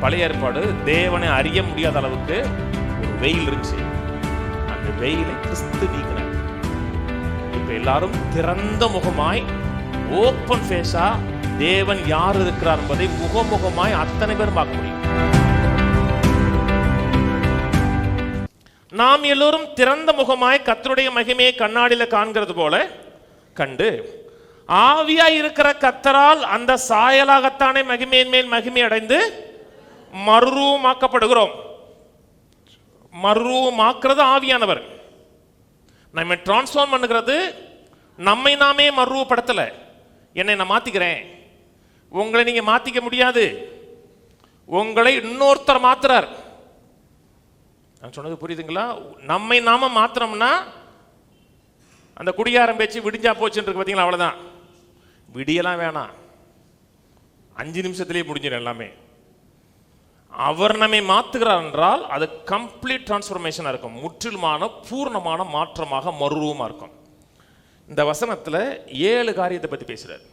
பழைய ஏற்பாடு தேவனை அறிய முடியாத அளவுக்கு ஒரு வெயில் இருந்துச்சு. அந்த வெயிலை கிறிஸ்து நீக்கினார். இப்ப எல்லாரும் திறந்த முகமாய் ஓப்பன் ஃபேஸா தேவன் யார் இருக்கிறார் என்பதை முகமுகமாய் அத்தனை பேரும் பார்க்க முடியும். நாம் எல்லோரும் திறந்த முகமாய் கர்த்தருடைய மகிமையை கண்ணாடியில காண்கிறது போல கண்டு ஆவியாய் இருக்கிற கர்த்தரால் அந்த சாயலாகத்தானே மகிமையின் மேல் மகிமை அடைந்து மறுரூபமாக்கப்படுகிறோம். மறுரூபமாக்குறது ஆவியானவர். நம்ம டிரான்ஸ்ஃபார்ம் பண்ணுகிறது நம்மை நாமே மறுரூபப்படுத்தல. என்னை நான் மாத்திக்கிறேன், உங்களை நீங்க மாத்திக்க முடியாது. உங்களை இன்னொருத்தர் மாத்துறார். நான் சொன்னது புரியுதுங்களா? நம்மை நாம மாத்திரம்னா அந்த குடியாரம் பேச்சு விடிஞ்சா போச்சுன்னு இருக்கு பார்த்தீங்களா, அவ்வளோதான். விடியெல்லாம் வேணாம், 5 நிமிஷத்திலேயே முடிஞ்சிடும் எல்லாமே. அவர் நம்மை மாத்துகிறார் என்றால் அது கம்ப்ளீட் டிரான்ஸ்ஃபர்மேஷனாக இருக்கும், முற்றிலுமான பூர்ணமான மாற்றமாக மறுரூபமாக இருக்கும். இந்த வசனத்தில் 7 காரியத்தை பற்றி பேசுகிறார்.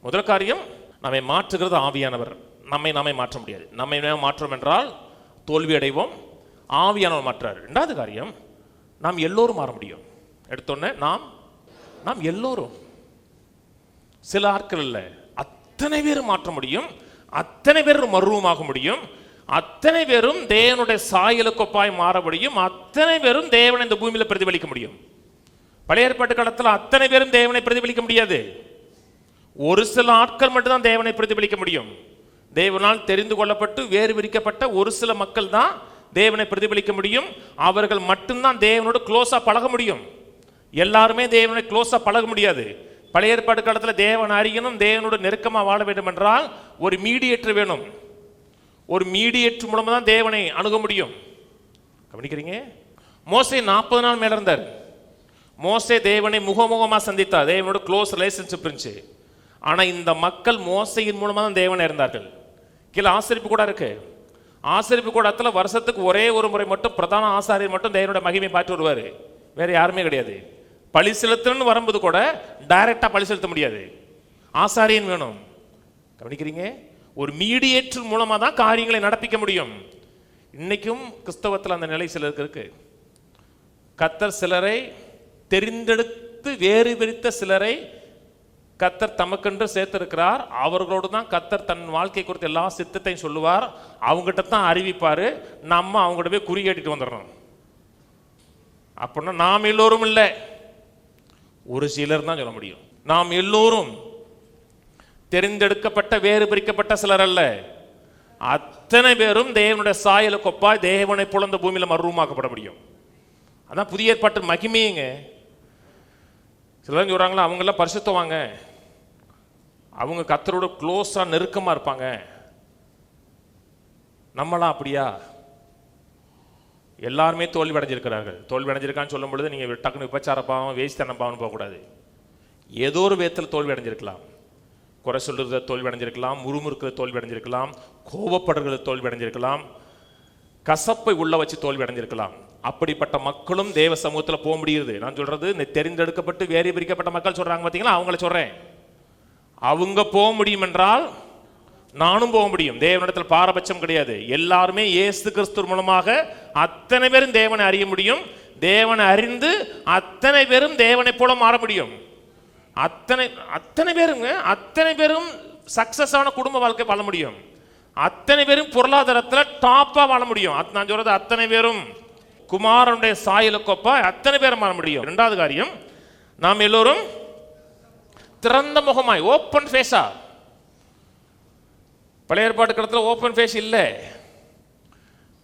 முதல் காரியம், நம்மை மாற்றுகிறது ஆவியானவர். நம்மை நாமே மாற்ற முடியாது. நம்மை மாற்றம் என்றால் தோல்வி அடைவோம், ஆவியானவர் மாற்றார். 2வது காரியம், நாம் எல்லோரும் மாற முடியும். எடுத்தோன்னே நாம் எல்லோரும், சில ஆட்கள் இல்லை, அத்தனை பேரும் மாற்ற முடியும். அத்தனை பேரும் மறுரூபமாக முடியும். அத்தனை பேரும் தேவனுடைய சாயலுக்கு ஒப்பாய் மாற முடியும். அத்தனை பேரும் தேவனை இந்த பூமியில் பிரதிபலிக்க முடியும். பழைய ஏற்பாட்டு காலத்தில் அத்தனை பேரும் தேவனை பிரதிபலிக்க முடியாது. ஒரு சில ஆட்கள் மட்டும்தான் தேவனை பிரதிபலிக்க முடியும். தேவனால் தெரிந்து கொள்ளப்பட்டு வேறு விரிக்கப்பட்ட ஒரு சில மக்கள் தான் தேவனை பிரதிபலிக்க முடியும். அவர்கள் மட்டும்தான் தேவனோடு க்ளோஸா பழக முடியும். எல்லாருமே தேவனை க்ளோஸா பழக முடியாது. பழைய ஏற்பாட்டு காலத்தில் தேவன் அறியணும், தேவனோட நெருக்கமாக வாழ வேண்டும் என்றால் ஒரு மீடியேட்டர் வேணும். ஒரு மீடியேட்டர் மூலமா தான் தேவனை அணுக முடியும். கவனிக்கிறீங்க? மோசே 40 நாள் மேல இருந்தார். மோசே தேவனை முகமுகமா சந்தித்தார். தேவனோட க்ளோஸ் ரிலேஷன்ஷிப் இருந்துச்சு. ஆனா இந்த மக்கள் மோசையின் மூலமா தான் தேவனை இருந்தார்கள். கீழே ஆசரிப்பு கூட இருக்கு. ஆசரிப்பு கூடத்தில் வருஷத்துக்கு ஒரே ஒரு முறை மட்டும் பிரதான ஆசாரியர் மட்டும் தேவனோட மகிமை பார்த்து வருவார். வேற யாருமே கிடையாது. பழி செலுத்தணும்னு வரும்போது கூட டைரக்டா பழி செலுத்த முடியாது, ஆசாரியன் வேணும். கவனிக்கிறீங்க? ஒரு மீடியேட்டர் மூலமா தான் காரியங்களை நடப்பிக்க முடியும். இன்னைக்கும் கிறிஸ்தவத்தில் அந்த நிலை சிலருக்கு இருக்கு. கர்த்தர் சிலரை தெரிந்தெடுத்து வேறு பிரித்த சிலரை கர்த்தர் தமக்கென்று சேர்த்திருக்கிறார். அவர்களோடு தான் கர்த்தர் தன் வாழ்க்கை குறித்து எல்லா சித்தத்தையும் சொல்லுவார். அவங்ககிட்ட தான் அறிவிப்பாரு. நம்ம அவங்ககிட்ட போய் குறி கேட்டுட்டு வந்துடணும். அப்படின்னா நாம் எல்லோரும் இல்லை, ஒரு சிலர் தான் சொல்ல முடியும். நாம் எல்லோரும் தெரிந்தெடுக்கப்பட்ட வேறு பிரிக்கப்பட்ட சிலர் அல்ல. அத்தனை பேரும் தேவனுடைய சாயலுக்கு ஒப்பாய் தேவனை போல இந்த பூமியில மறுரூபமாக்கப்பட முடியும். அதான் புதிய ஏற்பாட்டு மகிமையுங்க. சிலர் சொல்றாங்களா, அவங்கெல்லாம் பரிசுத்தவாங்க, அவங்க கர்த்தரோட க்ளோஸா நெருக்கமா இருப்பாங்க. நம்மளாம் அப்படியா? எல்லாருமே தோல்வி அடைஞ்சிருக்கிறார்கள். தோல்வி அடைஞ்சிருக்கான்னு சொல்லும் பொழுது நீங்க டக்குனு விபச்சார பாவம் வேஸ்தன பாவம் போகக்கூடாது. ஏதோ ஒரு விதத்தில் தோல்வி அடைஞ்சிருக்கலாம். குறை சொல்றது தோல்வி அடைஞ்சிருக்கலாம், முறுமுறுக்கிறது தோல்வி அடைஞ்சிருக்கலாம், கோபப்படுறது தோல்வி அடைஞ்சிருக்கலாம், கசப்பை உள்ள வச்சு தோல்வி அடைஞ்சிருக்கலாம். அப்படிப்பட்ட மக்களும் தேவ சமூகத்தில் போக முடியுது. நான் சொல்றது தெரிந்தெடுக்கப்பட்டு வேறு பிரிக்கப்பட்ட மக்கள் சொல்றாங்க பார்த்தீங்களா, அவங்கள சொல்றேன். அவங்க போக முடியும் என்றால் நானும் போக முடியும். தேவனிடத்தில் பாரபட்சம் கிடையாது. எல்லாருமே இயேசு கிறிஸ்து மூலமாக அத்தனை பேரும் தேவனை அறிய முடியும். தேவனை அறிந்து அத்தனை பேரும் தேவனை போல மாற முடியும். அத்தனை பேரும் சக்சஸ் ஆன குடும்ப வாழ்க்கை வாழ முடியும். அத்தனை பேரும் பொருளாதாரத்தில் டாப்பா வாழ முடியும். நான் சொல்றது அத்தனை பேரும் குமாரனுடைய சாயலுக்கொப்பா அத்தனை பேரும் வாழ முடியும். 2வது காரியம், நாம் எல்லோரும் திறந்த முகமாய் ஓப்பன் ஃபேஸா. பழைய ஏற்பாட்டு காலத்தில் ஓப்பன் ஃபேஸ் இல்லை.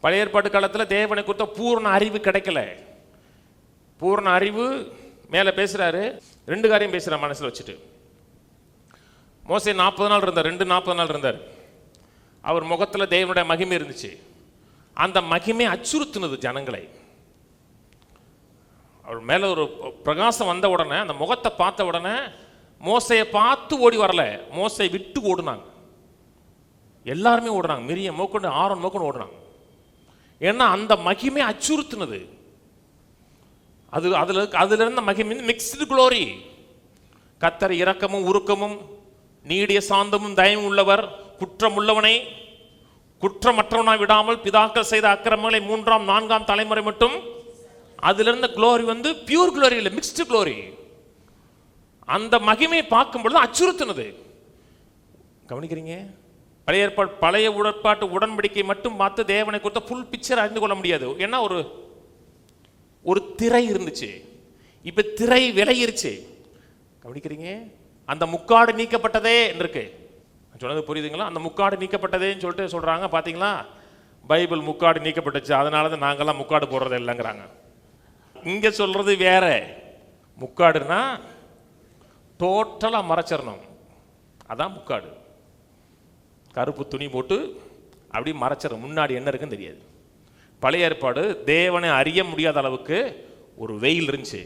பழைய ஏற்பாட்டு காலத்தில் தேவனை குறித்த பூர்ண அறிவு கிடைக்கல. பூர்ண அறிவு மேலே பேசுறாரு. 2 காரியம் பேசுறார் மனசில் வச்சுட்டு. மோசே 40 நாள் இருந்தார். 40 நாள் இருந்தார். அவர் முகத்தில் தேவனுடைய மகிமை இருந்துச்சு. அந்த மகிமை அச்சுறுத்தினது ஜனங்களை. அவர் மேலே ஒரு பிரகாசம் வந்த உடனே, அந்த முகத்தை பார்த்த உடனே மோசையை பார்த்து ஓடி வரல, மோசையை விட்டு ஓடுனாங்க. எல்லாருமே ஓடுறாங்க. மிரியம் மோக்கொண்டு ஆரோன் மோக்கொண்டு ஓடுறாங்க. ஏன்னா அந்த மகிமை அச்சுறுத்தினது. அதுல இருந்த மகிமை மிக்ஸ்டு குளோரி. கர்த்தர் இரக்கமும் உருக்கமும் நீடிய சாந்தமும் தயவும் உள்ளவர், குற்றம் உள்ளவனை குற்றமற்றவனாய் விடாமல் பிதாக்கள் செய்த அக்கிரமங்களை 3ஆம் 4ஆம் தலைமுறை மட்டும் அதிலிருந்த குளோரி வந்து பியூர் குளோரி இல்லை, மிக்ஸ்டு குளோரி. அந்த மகிமையை பார்க்கும் பொழுது அச்சுறுத்தினது. கவனிக்கிறீங்க? பழைய உடற்பாட்டு உடன்படிக்கை மட்டும் பார்த்து தேவனை குறித்த ஃபுல் பிக்சர் அறிந்து கொள்ள முடியாது. ஏன்னா ஒரு திரை இருந்துச்சு, இப்ப திரை விலகிருச்சு. கவனிக்கிறீங்க? அந்த முக்காடு நீக்கப்பட்டதே இருக்கு. சொன்னது புரியுதுங்களா? அந்த முக்காடு நீக்கப்பட்டதேன்னு சொல்லிட்டு சொல்றாங்க. பாத்தீங்களா, பைபிள் முக்காடு நீக்கப்பட்டுச்சு, அதனாலதான் நாங்கெல்லாம் முக்காடு போடுறது இல்லைங்கிறாங்க. இங்க சொல்றது வேற. முக்காடுனா டோட்டலா மறைச்சிடணும், அதான் முக்காடு. கருப்பு துணி போட்டு அப்படி மறைச்சிடணும், முன்னாடி என்ன இருக்குன்னு தெரியாது. பழைய ஏற்பாடு தேவனை அறிய முடியாத அளவுக்கு ஒரு வெயில் இருந்துச்சு,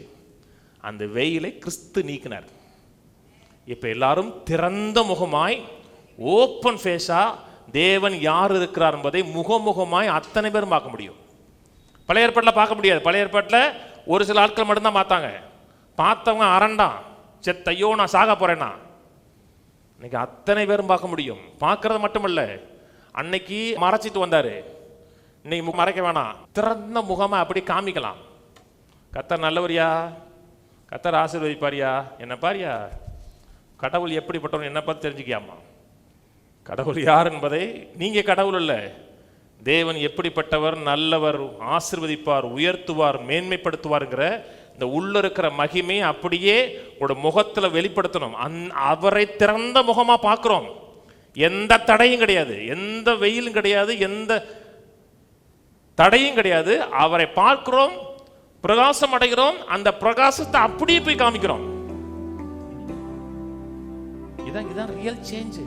அந்த வெயிலை கிறிஸ்து நீக்கினார். இப்ப எல்லாரும் திறந்த முகமாய் ஓப்பன் ஃபேஸா தேவன் யார் இருக்கிறார் என்பதை முகமுகமாய் அத்தனை பேரும் பார்க்க முடியும். பழைய ஏற்பாட்டில் பார்க்க முடியாது. பழைய ஏற்பாட்டில் ஒரு சில ஆட்கள் மட்டும்தான் பார்த்தாங்க. பார்த்தவங்க அரண்டான், செத்தையோ நான் சாக போறேன்னா. இன்னைக்கு அத்தனை பேரும் பார்க்க முடியும். பார்க்கறது மட்டுமல்ல, அன்னைக்கு மறைச்சிட்டு வந்தாரு, இன்னைக்கு மறைக்க வேணாம், திறந்த முகமா அப்படி காமிக்கலாம். கர்த்தர் நல்லவரியா, கர்த்தர் ஆசீர்வதிப்பாரியா, என்ன பாரியா, கடவுள் எப்படிப்பட்டவன் என்ன பார்த்து தெரிஞ்சுக்கியாமா. கடவுள் யார் என்பதை, நீங்க கடவுள் அல்ல, தேவன் எப்படிப்பட்டவர், நல்லவர், ஆசீர்வதிப்பார், உயர்த்துவார், மேன்மைப்படுத்துவார்ங்கிற இந்த உள்ள இருக்கிற மகிமை அப்படியே உங்களோட முகத்துல வெளிப்படுத்தணும். அவரை திறந்த முகமா பார்க்கிறோம். எந்த தடையும் கிடையாது, எந்த வெயிலும் கிடையாது, எந்த தடையும் கிடையாது. அவரை பார்க்கிறோம், பிரகாசம் அடைகிறோம், அந்த பிரகாசத்தை அப்படியே போய் காமிக்கிறோம். இதான் ரியல் சேஞ்ச்.